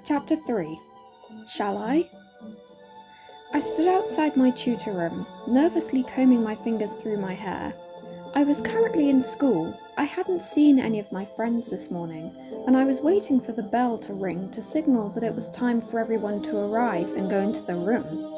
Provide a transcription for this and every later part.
Chapter 3. Shall I? I stood outside my tutor room, nervously combing my fingers through my hair. I was currently in school. I hadn't seen any of my friends this morning, and I was waiting for the bell to ring to signal that it was time for everyone to arrive and go into the room.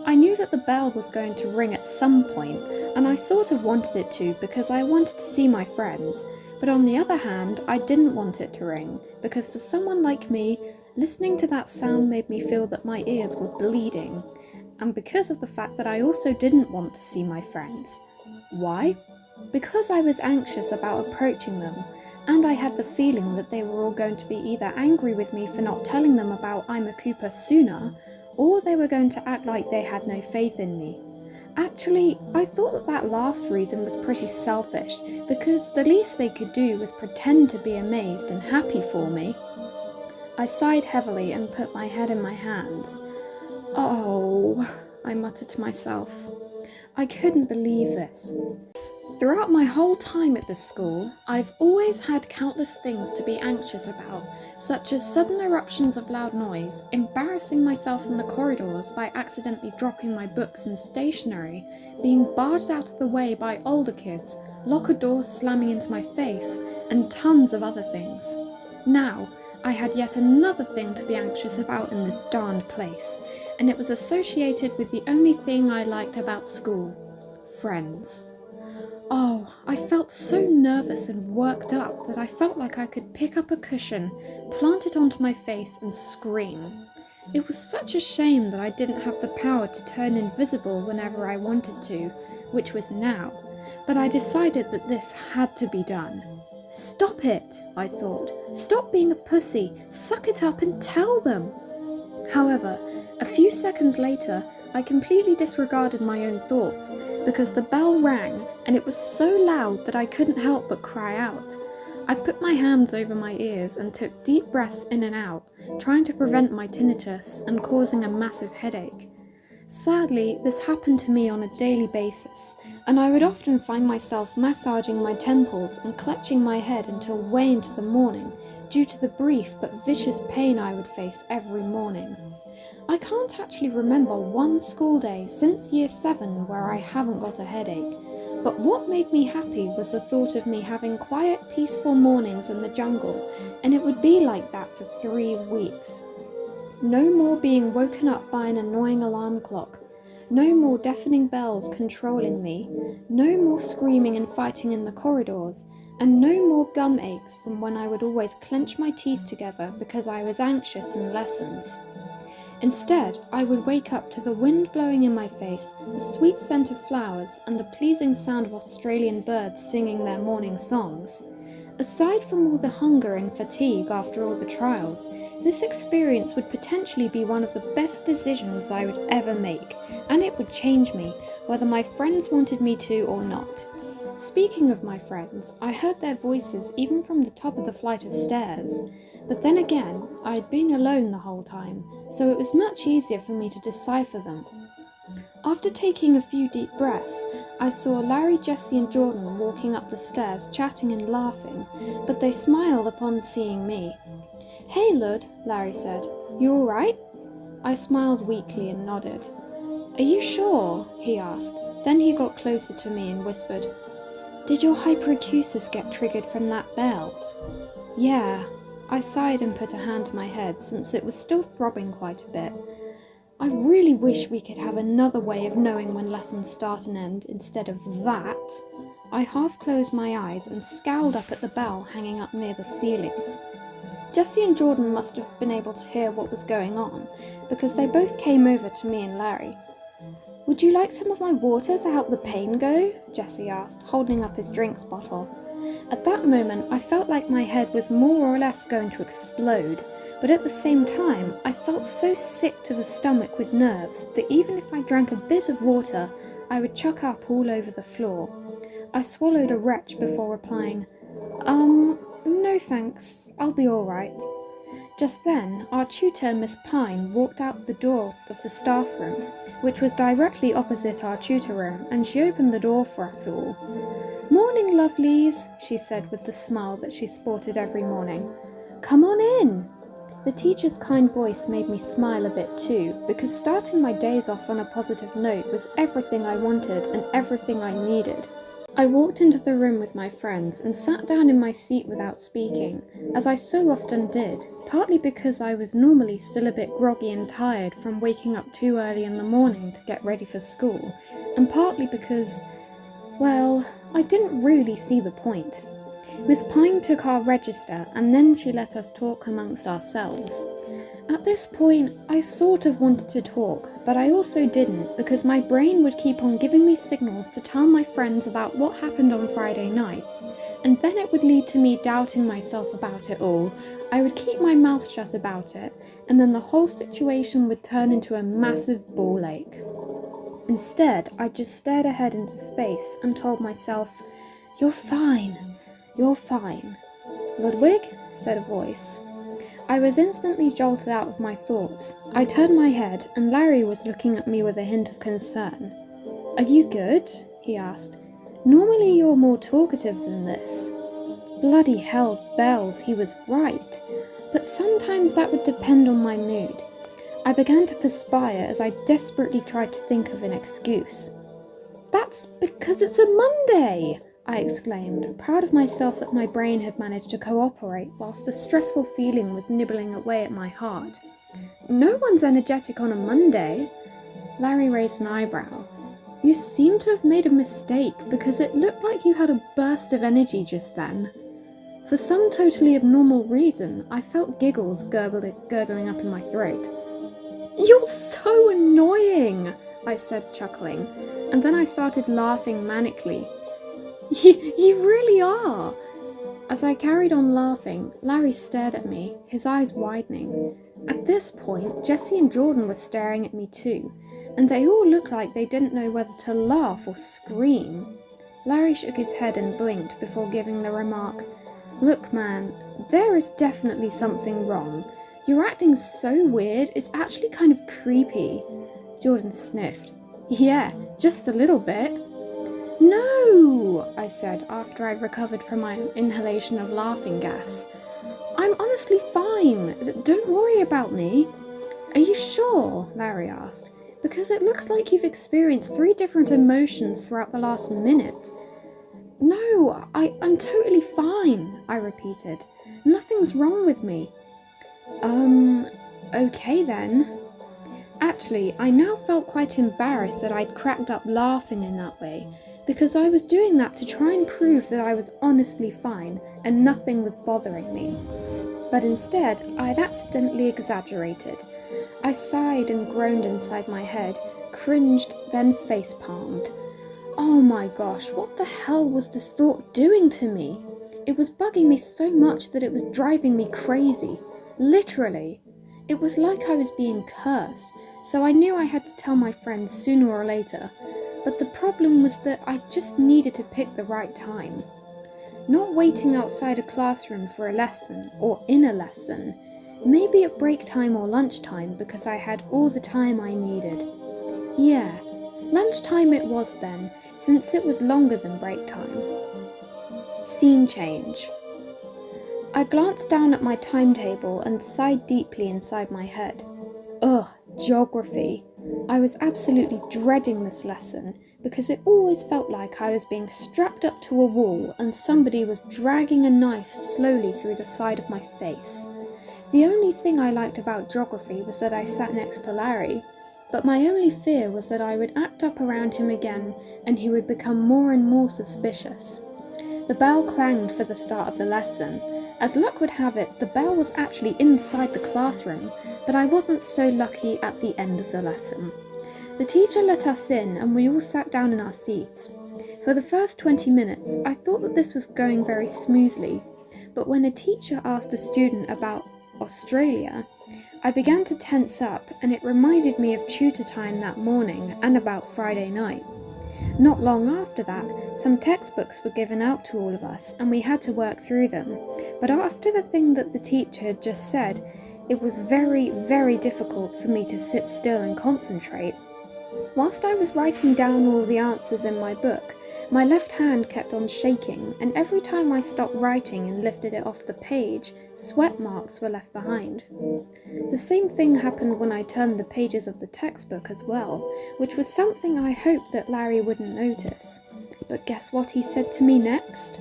I knew that the bell was going to ring at some point, and I sort of wanted it to because I wanted to see my friends. But on the other hand, I didn't want it to ring, because for someone like me, listening to that sound made me feel that my ears were bleeding, and because of the fact that I also didn't want to see my friends. Why? Because I was anxious about approaching them, and I had the feeling that they were all going to be either angry with me for not telling them about I'm a Koopa sooner, or they were going to act like they had no faith in me. Actually, I thought that last reason was pretty selfish, because the least they could do was pretend to be amazed and happy for me. I sighed heavily and put my head in my hands. "Oh," I muttered to myself. I couldn't believe this. Throughout my whole time at this school, I've always had countless things to be anxious about, such as sudden eruptions of loud noise, embarrassing myself in the corridors by accidentally dropping my books and stationery, being barged out of the way by older kids, locker doors slamming into my face, and tons of other things. Now, I had yet another thing to be anxious about in this darned place, and it was associated with the only thing I liked about school: friends. Oh, I felt so nervous and worked up that I felt like I could pick up a cushion, plant it onto my face and scream. It was such a shame that I didn't have the power to turn invisible whenever I wanted to, which was now, but I decided that this had to be done. Stop it, I thought. Stop being a pussy, suck it up and tell them. However, a few seconds later, I completely disregarded my own thoughts, because the bell rang and it was so loud that I couldn't help but cry out. I put my hands over my ears and took deep breaths in and out, trying to prevent my tinnitus and causing a massive headache. Sadly, this happened to me on a daily basis, and I would often find myself massaging my temples and clutching my head until way into the morning, due to the brief but vicious pain I would face every morning. I can't actually remember one school day since year 7 where I haven't got a headache, but what made me happy was the thought of me having quiet, peaceful mornings in the jungle, and it would be like that for 3 weeks. No more being woken up by an annoying alarm clock, no more deafening bells controlling me, no more screaming and fighting in the corridors, and no more gum aches from when I would always clench my teeth together because I was anxious in lessons. Instead, I would wake up to the wind blowing in my face, the sweet scent of flowers, and the pleasing sound of Australian birds singing their morning songs. Aside from all the hunger and fatigue after all the trials, this experience would potentially be one of the best decisions I would ever make, and it would change me, whether my friends wanted me to or not. Speaking of my friends, I heard their voices even from the top of the flight of stairs. But then again, I had been alone the whole time, so it was much easier for me to decipher them. After taking a few deep breaths, I saw Larry, Jessie and Jordan walking up the stairs chatting and laughing, but they smiled upon seeing me. "Hey Lud," Larry said, "you alright?" I smiled weakly and nodded. "Are you sure?" he asked. Then he got closer to me and whispered, "Did your hyperacusis get triggered from that bell?" "Yeah." I sighed and put a hand to my head since it was still throbbing quite a bit. I really wish we could have another way of knowing when lessons start and end instead of that. I half closed my eyes and scowled up at the bell hanging up near the ceiling. Jessie and Jordan must have been able to hear what was going on, because they both came over to me and Larry. "Would you like some of my water to help the pain go?" Jessie asked, holding up his drinks bottle. At that moment, I felt like my head was more or less going to explode, but at the same time, I felt so sick to the stomach with nerves that even if I drank a bit of water, I would chuck up all over the floor. I swallowed a retch before replying, no thanks, I'll be all right." Just then, our tutor, Miss Pine, walked out the door of the staff room, which was directly opposite our tutor room, and she opened the door for us all. "Morning, lovelies," she said with the smile that she sported every morning. "Come on in." The teacher's kind voice made me smile a bit too, because starting my days off on a positive note was everything I wanted and everything I needed. I walked into the room with my friends and sat down in my seat without speaking, as I so often did, partly because I was normally still a bit groggy and tired from waking up too early in the morning to get ready for school, and partly because, well, I didn't really see the point. Miss Pine took our register and then she let us talk amongst ourselves. At this point, I sort of wanted to talk, but I also didn't because my brain would keep on giving me signals to tell my friends about what happened on Friday night, and then it would lead to me doubting myself about it all. I would keep my mouth shut about it, and then the whole situation would turn into a massive ball ache. Instead, I just stared ahead into space and told myself, "You're fine, you're fine." "Ludwig?" said a voice. I was instantly jolted out of my thoughts. I turned my head, and Larry was looking at me with a hint of concern. "Are you good?" he asked. "Normally you're more talkative than this." Bloody hell's bells, he was right. But sometimes that would depend on my mood. I began to perspire as I desperately tried to think of an excuse. "That's because it's a Monday!" I exclaimed, proud of myself that my brain had managed to cooperate whilst the stressful feeling was nibbling away at my heart. "No one's energetic on a Monday." Larry raised an eyebrow. "You seem to have made a mistake because it looked like you had a burst of energy just then." For some totally abnormal reason, I felt giggles gurgling up in my throat. "You're so annoying," I said, chuckling, and then I started laughing manically. You really are." As I carried on laughing, Larry stared at me, his eyes widening. At this point, Jessie and Jordan were staring at me too, and they all looked like they didn't know whether to laugh or scream. Larry shook his head and blinked before giving the remark, "Look, man, there is definitely something wrong. You're acting so weird, it's actually kind of creepy." Jordan sniffed. "Yeah, just a little bit." "No," I said after I'd recovered from my inhalation of laughing gas. "I'm honestly fine. Don't worry about me." "Are you sure?" Larry asked. "Because it looks like you've experienced 3 different emotions throughout the last minute." "No, I'm totally fine," I repeated. "Nothing's wrong with me." Okay then." Actually, I now felt quite embarrassed that I'd cracked up laughing in that way, because I was doing that to try and prove that I was honestly fine and nothing was bothering me. But instead, I'd accidentally exaggerated. I sighed and groaned inside my head, cringed, then face-palmed. Oh my gosh, what the hell was this thought doing to me? It was bugging me so much that it was driving me crazy. Literally. It was like I was being cursed, so I knew I had to tell my friends sooner or later. But the problem was that I just needed to pick the right time. Not waiting outside a classroom for a lesson, or in a lesson. Maybe at break time or lunchtime because I had all the time I needed. Yeah, lunchtime it was then, since it was longer than break time. Scene change. I glanced down at my timetable and sighed deeply inside my head. Ugh, geography. I was absolutely dreading this lesson because it always felt like I was being strapped up to a wall and somebody was dragging a knife slowly through the side of my face. The only thing I liked about geography was that I sat next to Larry, but my only fear was that I would act up around him again and he would become more and more suspicious. The bell clanged for the start of the lesson. As luck would have it, the bell was actually inside the classroom, but I wasn't so lucky at the end of the lesson. The teacher let us in and we all sat down in our seats. For the first 20 minutes, I thought that this was going very smoothly, but when a teacher asked a student about Australia, I began to tense up and it reminded me of tutor time that morning and about Friday night. Not long after that, some textbooks were given out to all of us and we had to work through them, but after the thing that the teacher had just said, it was very, very difficult for me to sit still and concentrate. Whilst I was writing down all the answers in my book, My left hand kept on shaking, and every time I stopped writing and lifted it off the page, sweat marks were left behind. The same thing happened when I turned the pages of the textbook as well, which was something I hoped that Larry wouldn't notice. But guess what he said to me next?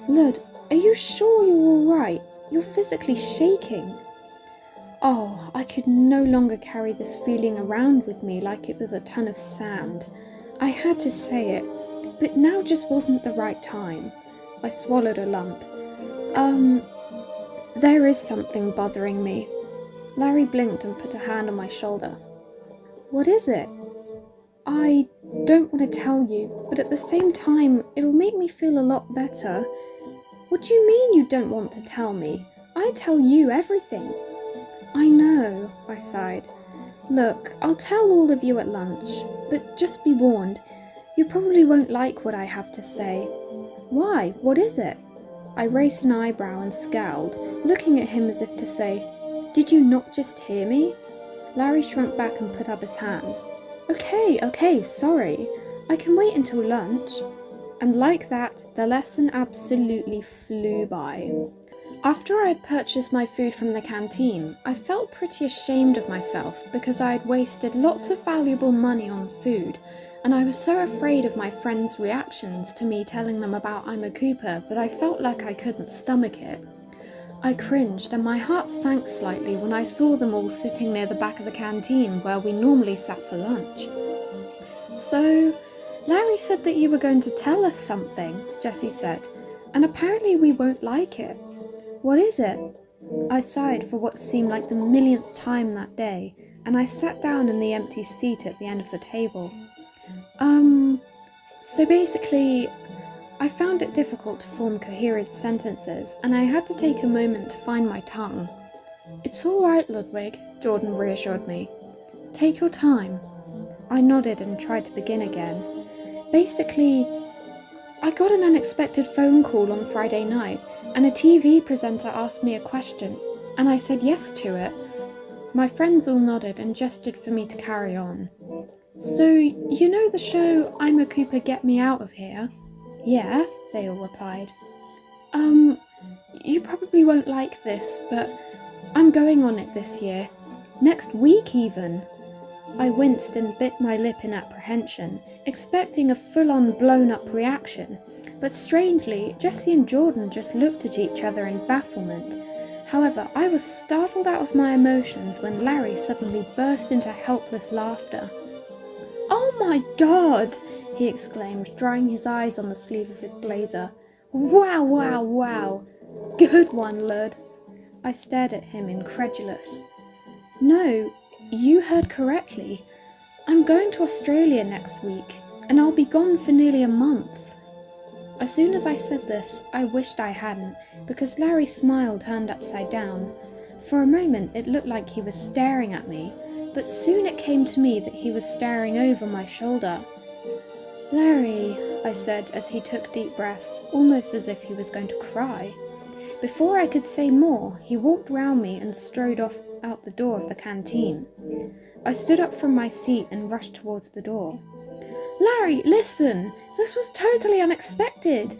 "Lud, are you sure you're all right? You're physically shaking." Oh, I could no longer carry this feeling around with me like it was a ton of sand. I had to say it, but now just wasn't the right time. I swallowed a lump. There is something bothering me. Larry blinked and put a hand on my shoulder. "What is it?" "I don't want to tell you, but at the same time, it'll make me feel a lot better." "What do you mean you don't want to tell me? I tell you everything." "I know," I sighed. "Look, I'll tell all of you at lunch, but just be warned, you probably won't like what I have to say." "Why? What is it?" I raised an eyebrow and scowled, looking at him as if to say, "Did you not just hear me?" Larry shrunk back and put up his hands. Okay, sorry. I can wait until lunch." And like that, the lesson absolutely flew by. After I had purchased my food from the canteen, I felt pretty ashamed of myself because I had wasted lots of valuable money on food, and I was so afraid of my friends' reactions to me telling them about I'm a Koopa that I felt like I couldn't stomach it. I cringed and my heart sank slightly when I saw them all sitting near the back of the canteen where we normally sat for lunch. "So, Larry said that you were going to tell us something," Jessie said, "and apparently we won't like it. What is it?" I sighed for what seemed like the millionth time that day, and I sat down in the empty seat at the end of the table. So basically, I found it difficult to form coherent sentences, and I had to take a moment to find my tongue. "It's all right, Ludwig," Jordan reassured me. "Take your time." I nodded and tried to begin again. "Basically, I got an unexpected phone call on Friday night, and a TV presenter asked me a question, and I said yes to it." My friends all nodded and gestured for me to carry on. "So, you know the show I'm a Koopa, Get Me Out of Here?" "Yeah," they all replied. You probably won't like this, but I'm going on it this year. Next week even." I winced and bit my lip in apprehension, expecting a full-on blown-up reaction, but strangely, Jessie and Jordan just looked at each other in bafflement. However, I was startled out of my emotions when Larry suddenly burst into helpless laughter. "Oh my God!" he exclaimed, drying his eyes on the sleeve of his blazer. Wow. Good one, Lud." I stared at him, incredulous. "No, you heard correctly. I'm going to Australia next week, and I'll be gone for nearly a month." As soon as I said this, I wished I hadn't, because Larry's smile turned upside down. For a moment, it looked like he was staring at me, but soon it came to me that he was staring over my shoulder. "Larry," I said as he took deep breaths, almost as if he was going to cry. Before I could say more, he walked round me and strode off out the door of the canteen. I stood up from my seat and rushed towards the door. "Larry, listen! This was totally unexpected!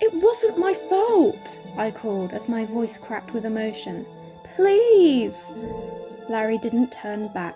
It wasn't my fault!" I called as my voice cracked with emotion. "Please!" Larry didn't turn back.